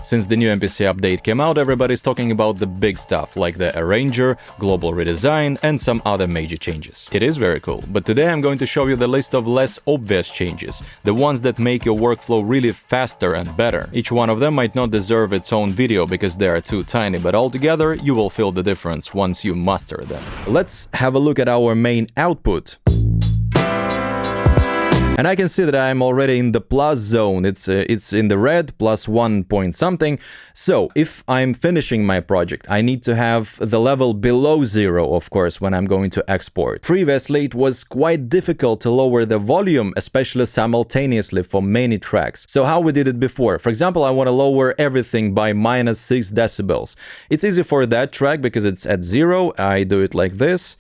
Since the new MPC update came out, everybody's talking about the big stuff, like the arranger, global redesign, and some other major changes. It is very cool, but today I'm going to show you the list of less obvious changes, the ones that make your workflow really faster and better. Each one of them might not deserve its own video because they are too tiny, but altogether you will feel the difference once you master them. Let's have a look at our main output. And I can see that I'm already in the plus zone. It's in the red, plus 1 point something. So if I'm finishing my project, I need to have the level below 0, of course, when I'm going to export. Previously, it was quite difficult to lower the volume, especially simultaneously for many tracks. So how we did it before? For example, I want to lower everything by -6 decibels. It's easy for that track because it's at 0. I do it like this.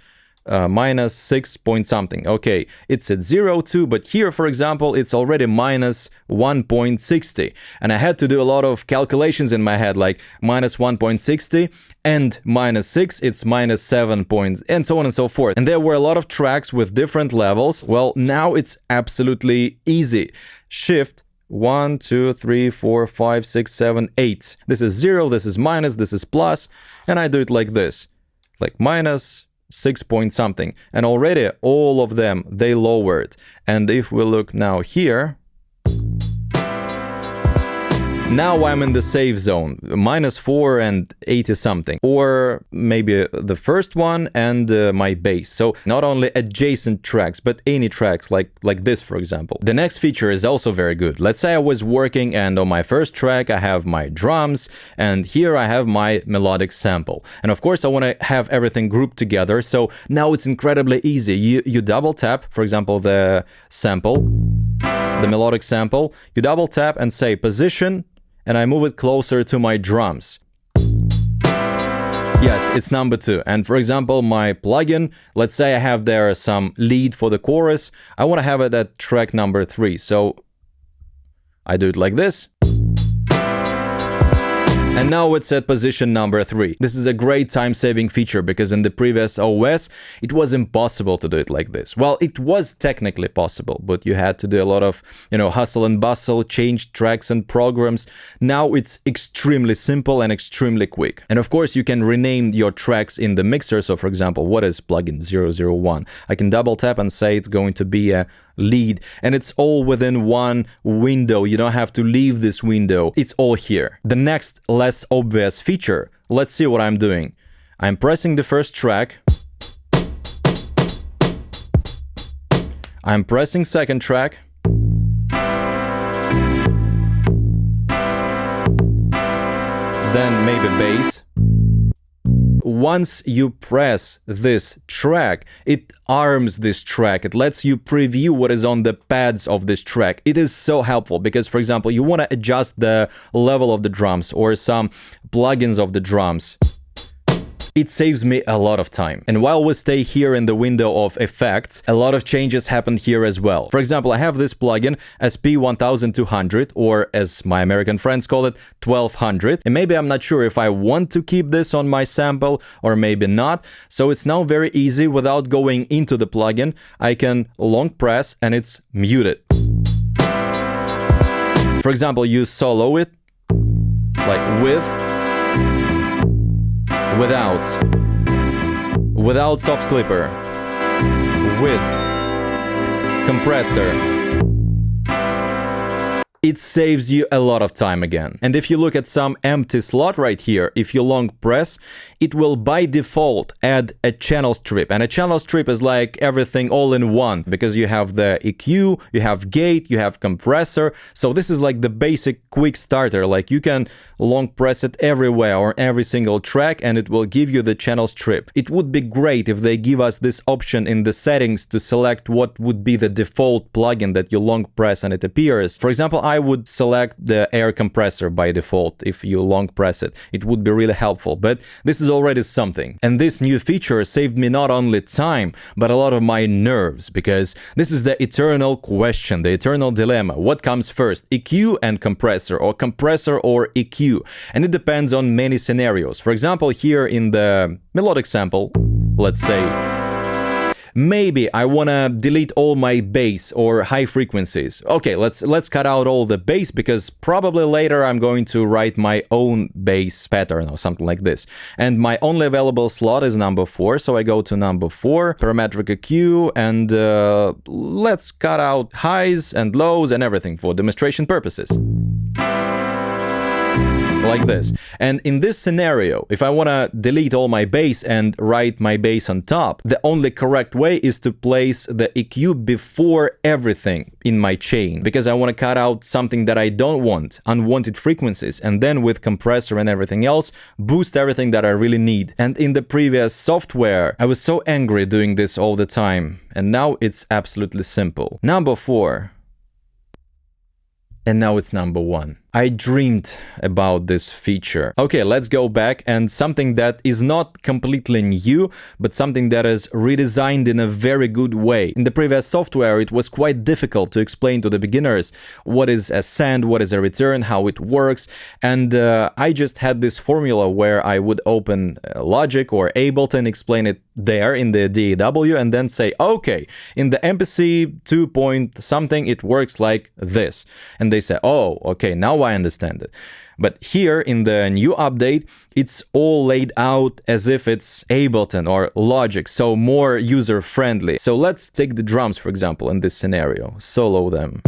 -6 point something. Okay, it's at 0 too, but here, for example, it's already -1.60. And I had to do a lot of calculations in my head, like -1.60 and -6, it's -7 point, and so on and so forth. And there were a lot of tracks with different levels. Well, now it's absolutely easy. Shift 1, 2, 3, 4, 5, 6, 7, 8. This is 0, this is minus, this is plus, and I do it like this, like -6 point something, and already all of them, they lowered. And if we look now here, now I'm in the safe zone, -4 and 80 something, or maybe the first one and my bass. So not only adjacent tracks, but any tracks like this, for example. The next feature is also very good. Let's say I was working and on my first track I have my drums, and here I have my melodic sample. And of course I want to have everything grouped together, so now it's incredibly easy. You double tap, for example, the sample, the melodic sample, you double tap and say position, and I move it closer to my drums. Yes, it's number 2. And for example, my plugin, let's say I have there some lead for the chorus. I want to have it at track number 3. So I do it like this. And now it's at position number 3. This is a great time-saving feature because in the previous OS, it was impossible to do it like this. Well, it was technically possible, but you had to do a lot of, hustle and bustle, change tracks and programs. Now it's extremely simple and extremely quick. And of course, you can rename your tracks in the mixer. So for example, what is plugin 001? I can double tap and say it's going to be a lead, and it's all within one window. You don't have to leave this window. It's all here. The next less obvious feature, let's see what I'm doing. I'm pressing the first track. I'm pressing second track. Then maybe bass. Once you press this track, it arms this track. It lets you preview what is on the pads of this track. It is so helpful because, for example, you want to adjust the level of the drums or some plugins of the drums. It saves me a lot of time. And while we stay here in the window of effects, a lot of changes happened here as well. For example, I have this plugin SP1200, or as my American friends call it, 1200. And maybe I'm not sure if I want to keep this on my sample or maybe not. So it's now very easy. Without going into the plugin, I can long press and it's muted. For example, you solo it like without soft clipper, with compressor. It saves you a lot of time again. And if you look at some empty slot right here, if you long press, it will by default add a channel strip. And a channel strip is like everything all in one, because you have the EQ, you have gate, you have compressor. So this is like the basic quick starter. Like you can long press it everywhere or every single track and it will give you the channel strip. It would be great if they give us this option in the settings to select what would be the default plugin that you long press and it appears. For example, I would select the air compressor by default if you long press it. It would be really helpful, but this is already something. And this new feature saved me not only time, but a lot of my nerves, because this is the eternal question, the eternal dilemma. What comes first, EQ and compressor or EQ? And it depends on many scenarios. For example, here in the melodic sample, let's say, Maybe I want to delete all my bass or high frequencies. Okay, let's cut out all the bass, because probably later I'm going to write my own bass pattern or something like this. And my only available slot is number 4, so I go to number 4, parametric EQ, and let's cut out highs and lows and everything for demonstration purposes. Like this. And in this scenario, if I want to delete all my bass and write my bass on top, the only correct way is to place the EQ before everything in my chain, because I want to cut out something that I don't want, unwanted frequencies, and then with compressor and everything else, boost everything that I really need. And in the previous software, I was so angry doing this all the time, and now it's absolutely simple. Number 4. And now it's number 1. I dreamed about this feature. Okay, let's go back, and something that is not completely new, but something that is redesigned in a very good way. In the previous software, it was quite difficult to explain to the beginners what is a send, what is a return, how it works, and I just had this formula where I would open Logic or Ableton, explain it there in the DAW, and then say, okay, in the MPC 2 point something, it works like this. And they say, oh, okay, now I understand it. But here in the new update, it's all laid out as if it's Ableton or Logic, so more user-friendly. So let's take the drums, for example, in this scenario, solo them.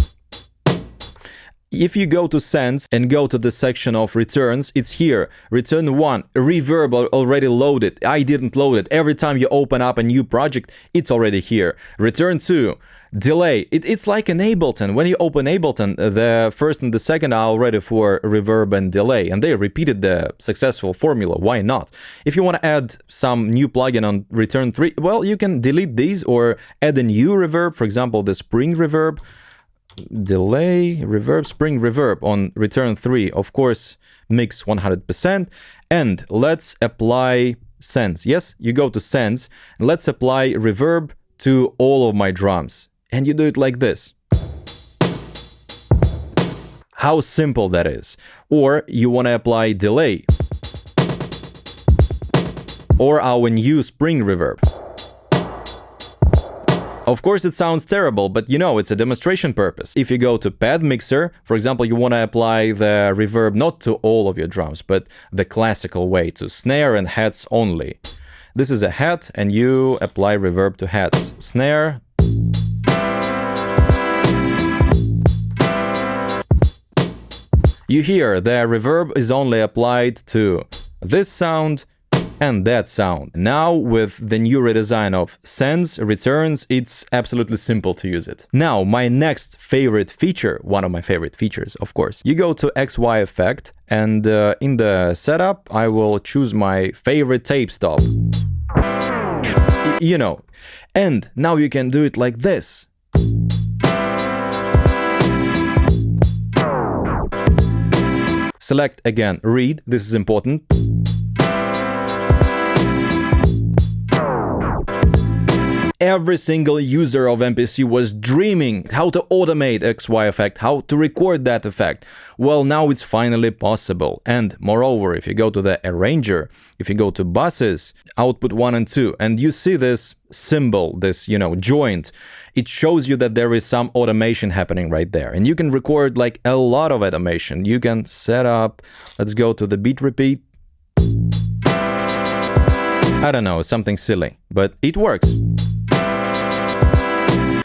If you go to Sends and go to the section of returns, it's here. Return 1, reverb already loaded. I didn't load it. Every time you open up a new project, it's already here. Return 2, delay. It's like an Ableton. When you open Ableton, the first and the second are already for reverb and delay, and they repeated the successful formula. Why not? If you want to add some new plugin on return 3, well, you can delete these or add a new reverb, for example, the spring reverb. Delay, reverb, spring reverb on return 3, of course, mix 100%, and let's apply sends. Yes, you go to sends, and let's apply reverb to all of my drums, and you do it like this. How simple that is. Or you want to apply delay, or our new spring reverb. Of course, it sounds terrible, but you know, it's a demonstration purpose. If you go to pad mixer, for example, you want to apply the reverb not to all of your drums, but the classical way, to snare and hats only. This is a hat, and you apply reverb to hats. Snare. You hear the reverb is only applied to this sound and that sound. Now with the new redesign of sends, returns, it's absolutely simple to use it. Now my next favorite feature, one of my favorite features, of course, you go to XY effect, and in the setup I will choose my favorite tape stop. You know, and now you can do it like this. Select again read, this is important. Every single user of MPC was dreaming how to automate XY effect, how to record that effect. Well, now it's finally possible. And moreover, if you go to the arranger, if you go to buses, output 1 and 2, and you see this symbol, this, you know, joint, it shows you that there is some automation happening right there. And you can record like a lot of automation. You can set up, let's go to the beat repeat. I don't know, something silly, but it works.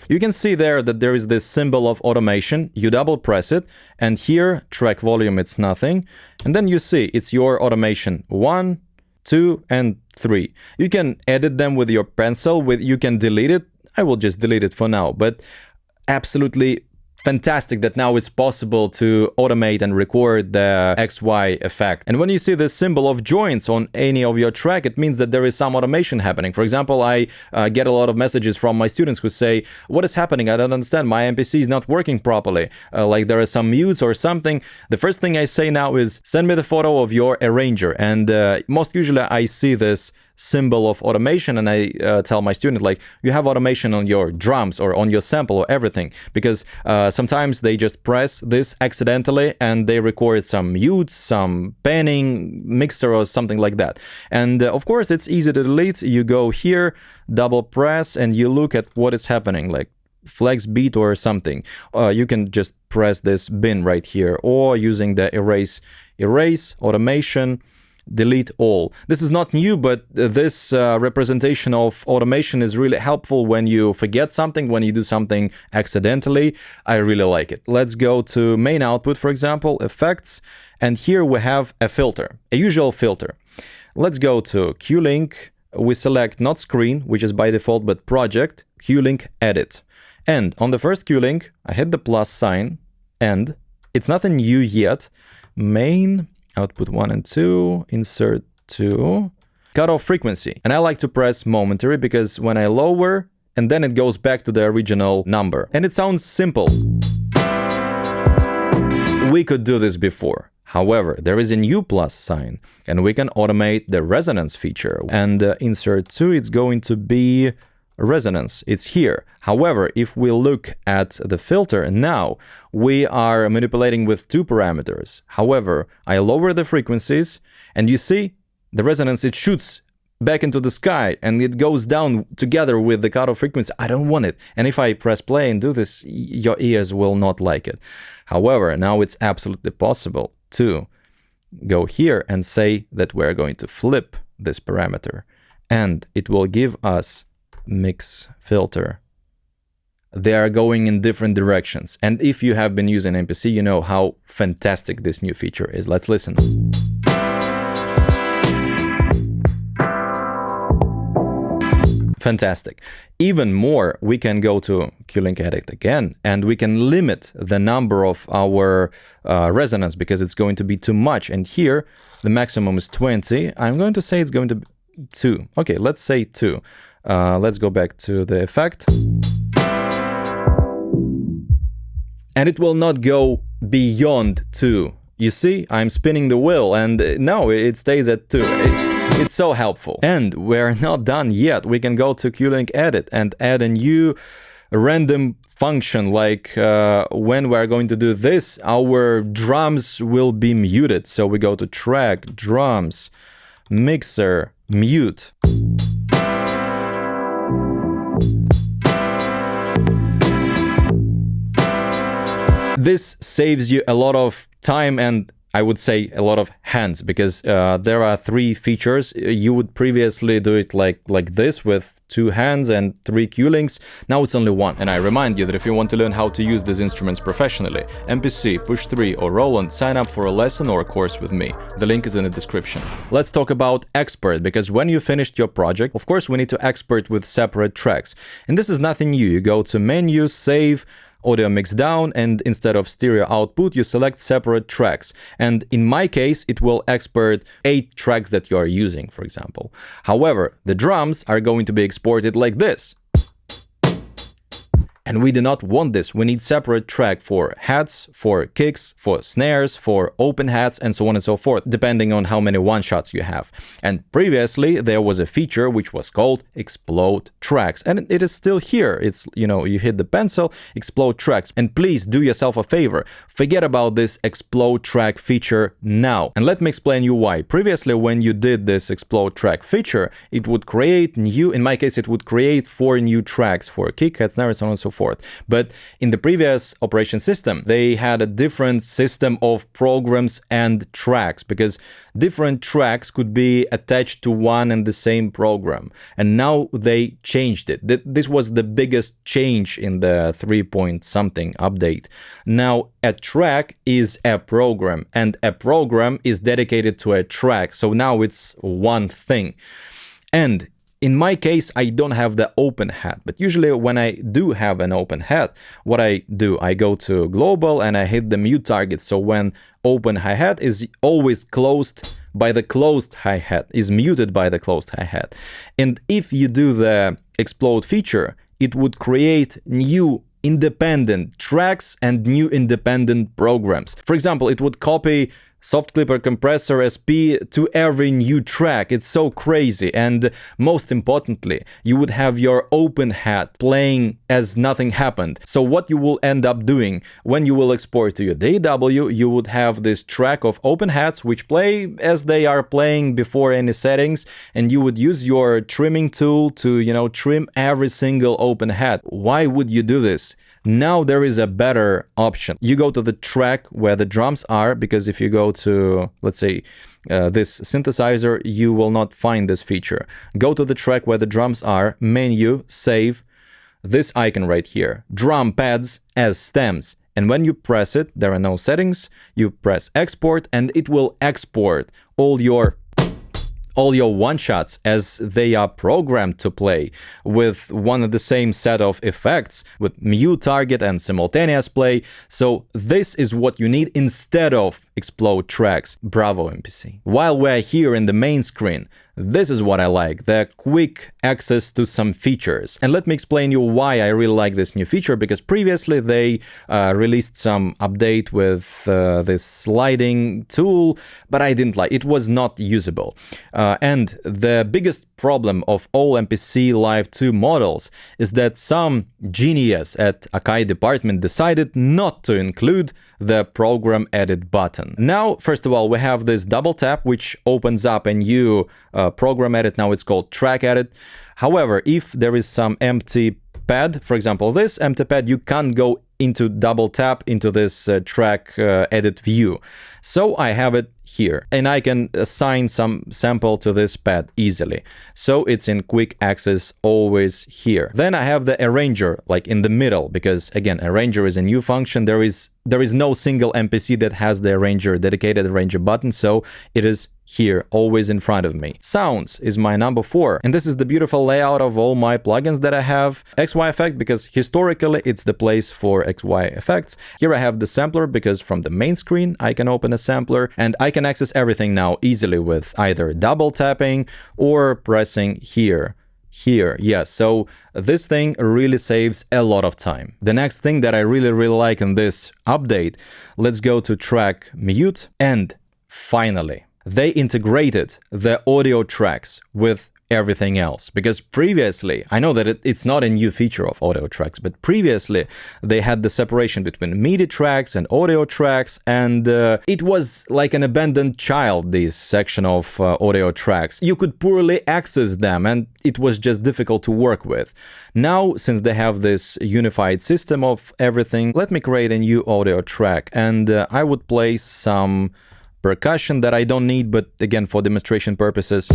You can see there that there is this symbol of automation. You double press it, and here, track volume, it's nothing. And then you see it's your automation 1, 2, and 3. You can edit them with your pencil, you can delete it. I will just delete it for now, but absolutely fantastic that now it's possible to automate and record the XY effect. And when you see this symbol of joints on any of your track, it means that there is some automation happening. For example, I get a lot of messages from my students who say, what is happening? I don't understand. My MPC is not working properly. Like there are some mutes or something. The first thing I say now is send me the photo of your arranger. And most usually I see this symbol of automation, and I tell my student, like, you have automation on your drums or on your sample or everything, because sometimes they just press this accidentally and they record some mutes, some panning, mixer or something like that. And of course, it's easy to delete. You go here, double press, and you look at what is happening, like flex beat or something. You can just press this bin right here, or using the erase automation, delete all. This is not new, but this representation of automation is really helpful when you forget something, when you do something accidentally. I really like it. Let's go to main output, for example, effects, and here we have a filter, a usual filter. Let's go to Q-Link. We select not screen, which is by default, but project, Q-Link edit. And on the first Q-Link, I hit the plus sign, and it's nothing new yet. Main, output 1 and 2, insert 2, cutoff frequency. And I like to press momentary because when I lower, and then it goes back to the original number. And it sounds simple. We could do this before. However, there is a new plus sign, and we can automate the resonance feature. And insert 2, it's going to be resonance. It's here. However, if we look at the filter now, we are manipulating with two parameters. However, I lower the frequencies, and you see the resonance, it shoots back into the sky and it goes down together with the cutoff frequency. I don't want it. And if I press play and do this, your ears will not like it. However, now it's absolutely possible to go here and say that we're going to flip this parameter, and it will give us mix filter. They are going in different directions. And if you have been using MPC, you know how fantastic this new feature is. Let's listen. Fantastic. Even more, we can go to Q-Link edit again, and we can limit the number of our resonance because it's going to be too much. And here, the maximum is 20. I'm going to say it's going to be 2. Okay, let's say 2. Let's go back to the effect. And it will not go beyond 2. You see, I'm spinning the wheel, and no, it stays at 2. It's so helpful. And we're not done yet. We can go to Q-Link edit and add a new random function, like when we're going to do this, our drums will be muted. So we go to track, drums, mixer, mute. This saves you a lot of time and I would say a lot of hands, because there are 3 features. You would previously do it like this with 2 hands and 3 Q-Links. Now it's only 1. And I remind you that if you want to learn how to use these instruments professionally, MPC, Push 3 or Roland, sign up for a lesson or a course with me. The link is in the description. Let's talk about export, because when you finished your project, of course, we need to export with separate tracks. And this is nothing new. You go to menu, save, audio mix down, and instead of stereo output, you select separate tracks. And in my case, it will export 8 tracks that you are using, for example. However, the drums are going to be exported like this. And we do not want this. We need separate track for hats, for kicks, for snares, for open hats, and so on and so forth, depending on how many one-shots you have. And previously, there was a feature which was called explode tracks. And it is still here. It's, you know, you hit the pencil, explode tracks. And please do yourself a favor. Forget about this explode track feature now. And let me explain you why. Previously, when you did this explode track feature, it would create new, in my case, it would create 4 new tracks for kick, hat, snare, and so on and so forth. But in the previous operation system, they had a different system of programs and tracks, because different tracks could be attached to one and the same program. And now they changed it. This was the biggest change in the 3-point-something update. Now a track is a program, and a program is dedicated to a track. So now it's one thing. And in my case, I don't have the open hat, but usually when I do have an open hat, what I do, I go to global and I hit the mute target. So when open hi-hat is always closed by the closed hi-hat, is muted by the closed hi-hat. And if you do the explode feature, it would create new independent tracks and new independent programs. For example, it would copy soft clipper compressor SP to every new track. It's so crazy. And most importantly, you would have your open hat playing as nothing happened. So what you will end up doing when you will export to your DAW, you would have this track of open hats which play as they are playing before any settings, and you would use your trimming tool to, you know, trim every single open hat. Why would you do this? Now there is a better option. You go to the track where the drums are, because if you go to, let's say, this synthesizer, you will not find this feature. Go to the track where the drums are, menu, save, this icon right here, drum pads as stems. And when you press it, there are no settings, you press export and it will export all your one-shots as they are programmed to play, with one and the same set of effects, with mute, target and simultaneous play. So this is what you need instead of explode tracks. Bravo, MPC. While we're here in the main screen, this is what I like, the quick access to some features. And let me explain you why I really like this new feature, because previously they released some update with this sliding tool, but I didn't like it. It was not usable. And the biggest problem of all MPC Live 2 models is that some genius at Akai department decided not to include the program edit button. Now, first of all, we have this double tap, which opens up a new program edit. Now it's called track edit. However, if there is some empty pad, for example, this empty pad, you can't go into double tap into this track edit view. So I have it here and I can assign some sample to this pad easily. So it's in quick access always here. Then I have the arranger like in the middle, because again, arranger is a new function. There is no single MPC that has the arranger, dedicated arranger button. So it is here, always in front of me. Sounds is my number 4. And this is the beautiful layout of all my plugins that I have. XY effect, because historically it's the place for XY effects. Here I have the sampler, because from the main screen I can open a sampler and I can access everything now easily with either double tapping or pressing here. Yes, so this thing really saves a lot of time. The next thing that I really like in this update, let's go to track mute, and finally they integrated the audio tracks with everything else, because previously, I know that it's not a new feature of audio tracks, but previously they had the separation between MIDI tracks and audio tracks, and it was like an abandoned child, this section of audio tracks. You could poorly access them and it was just difficult to work with. Now, since they have this unified system of everything, let me create a new audio track, and I would place some percussion that I don't need, but again, for demonstration purposes.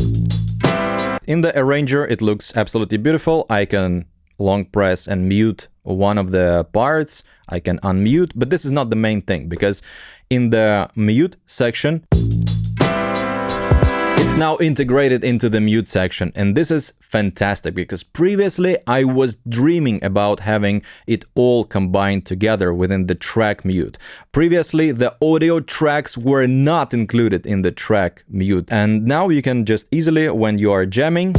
In the arranger, it looks absolutely beautiful. I can long press and mute one of the parts. I can unmute, but this is not the main thing, because in the mute section, it's now integrated into the mute section. And this is fantastic, because previously I was dreaming about having it all combined together within the track mute. Previously, the audio tracks were not included in the track mute. And now you can just easily, when you are jamming,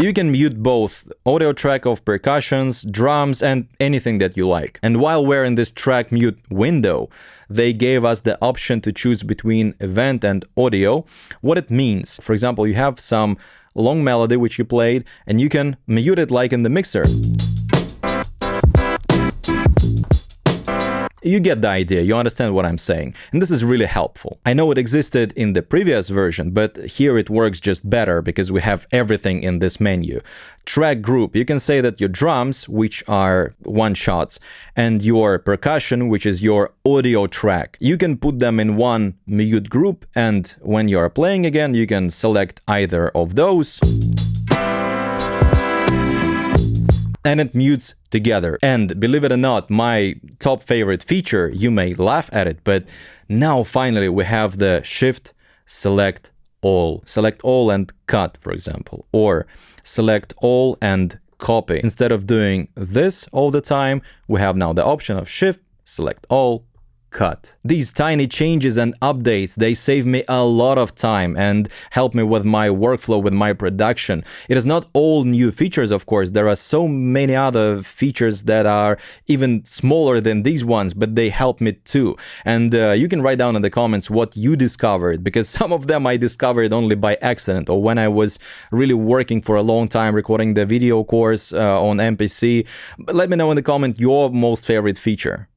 you can mute both audio track of percussions, drums, and anything that you like. And while we're in this track mute window, they gave us the option to choose between event and audio. What it means, for example, you have some long melody which you played, and you can mute it like in the mixer. You get the idea, you understand what I'm saying, and this is really helpful. I know it existed in the previous version, but here it works just better because we have everything in this menu. Track group, you can say that your drums, which are one-shots, and your percussion, which is your audio track, you can put them in one mute group, and when you are playing again, you can select either of those, and it mutes together. And believe it or not, my top favorite feature, you may laugh at it, but now finally we have the shift, select all and cut, for example, or select all and copy. Instead of doing this all the time, we have now the option of shift, select all, cut. These tiny changes and updates, they save me a lot of time and help me with my workflow, with my production. It is not all new features, of course. There are so many other features that are even smaller than these ones, but they help me too. And you can write down in the comments what you discovered, because some of them I discovered only by accident, or when I was really working for a long time recording the video course on MPC. But let me know in the comment your most favorite feature.